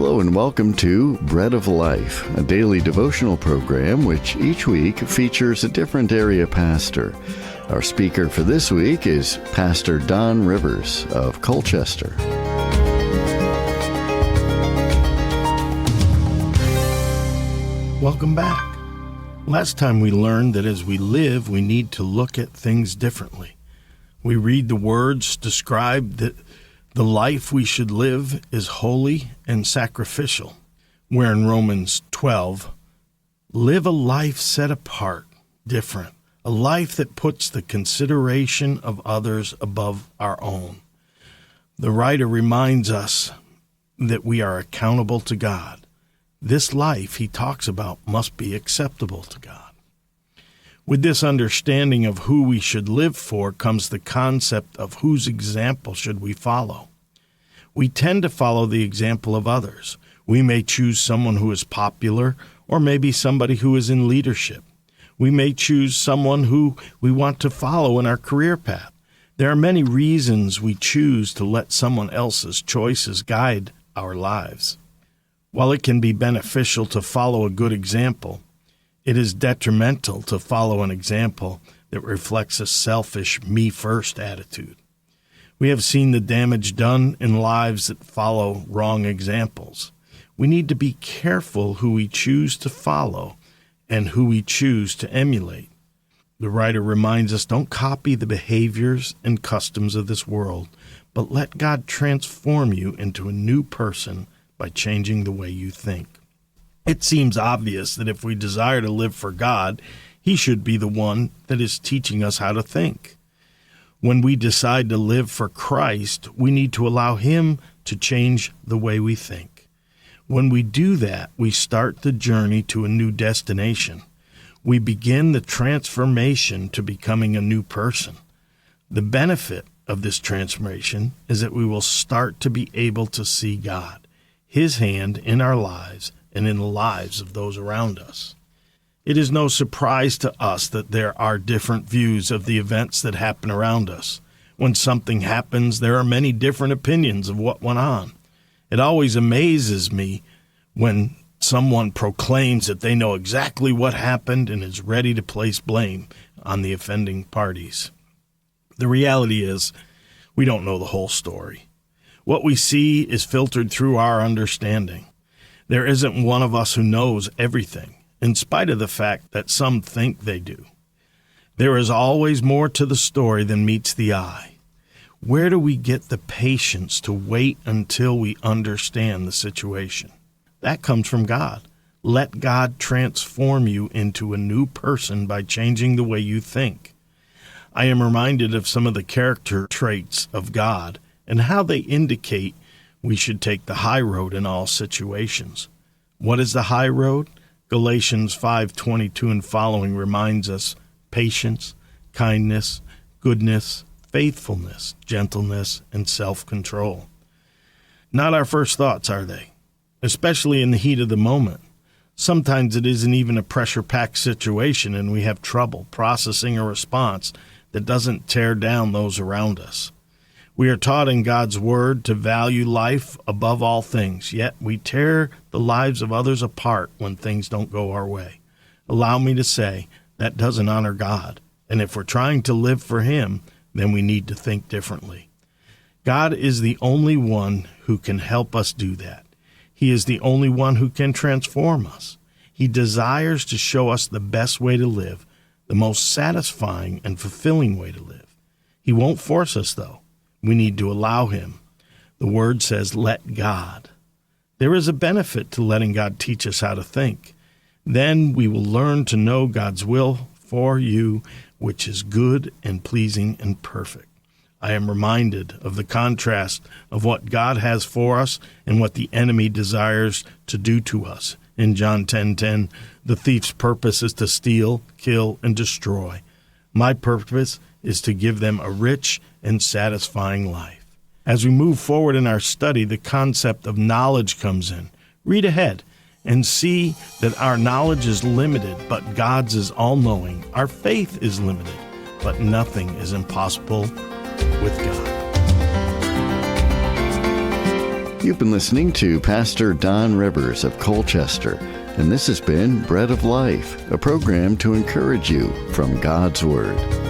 Hello and welcome to Bread of Life, a daily devotional program which each week features a different area pastor. Our speaker for this week is Pastor Don Rivers of Colchester. Welcome back. Last time we learned that as we live, we need to look at things differently. We read the words describe that the life we should live is holy and sacrificial, where in Romans 12, live a life set apart, different, a life that puts the consideration of others above our own. The writer reminds us that we are accountable to God. This life he talks about must be acceptable to God. With this understanding of who we should live for comes the concept of whose example should we follow. We tend to follow the example of others. We may choose someone who is popular or maybe somebody who is in leadership. We may choose someone who we want to follow in our career path. There are many reasons we choose to let someone else's choices guide our lives. While it can be beneficial to follow a good example, it is detrimental to follow an example that reflects a selfish, me-first attitude. We have seen the damage done in lives that follow wrong examples. We need to be careful who we choose to follow and who we choose to emulate. The writer reminds us, don't copy the behaviors and customs of this world, but let God transform you into a new person by changing the way you think. It seems obvious that if we desire to live for God, He should be the one that is teaching us how to think. When we decide to live for Christ, we need to allow Him to change the way we think. When we do that, we start the journey to a new destination. We begin the transformation to becoming a new person. The benefit of this transformation is that we will start to be able to see God, His hand in our lives and in the lives of those around us. It is no surprise to us that there are different views of the events that happen around us. When something happens, there are many different opinions of what went on. It always amazes me when someone proclaims that they know exactly what happened and is ready to place blame on the offending parties. The reality is, we don't know the whole story. What we see is filtered through our understanding. There isn't one of us who knows everything, in spite of the fact that some think they do. There is always more to the story than meets the eye. Where do we get the patience to wait until we understand the situation? That comes from God. Let God transform you into a new person by changing the way you think. I am reminded of some of the character traits of God and how they indicate we should take the high road in all situations. What is the high road? Galatians 5:22 and following reminds us patience, kindness, goodness, faithfulness, gentleness, and self-control. Not our first thoughts, are they? Especially in the heat of the moment. Sometimes it isn't even a pressure-packed situation and we have trouble processing a response that doesn't tear down those around us. We are taught in God's Word to value life above all things, yet we tear the lives of others apart when things don't go our way. Allow me to say, that doesn't honor God, and if we're trying to live for Him, then we need to think differently. God is the only one who can help us do that. He is the only one who can transform us. He desires to show us the best way to live, the most satisfying and fulfilling way to live. He won't force us, though. We need to allow Him. The Word says, let God. There is a benefit to letting God teach us how to think. Then we will learn to know God's will for you, which is good and pleasing and perfect. I am reminded of the contrast of what God has for us and what the enemy desires to do to us. In John 10:10, the thief's purpose is to steal, kill, and destroy. My purpose is to give them a rich and satisfying life. As we move forward in our study, the concept of knowledge comes in. Read ahead and see that our knowledge is limited, but God's is all-knowing. Our faith is limited, but nothing is impossible with God. You've been listening to Pastor Don Rivers of Colchester, and this has been Bread of Life, a program to encourage you from God's Word.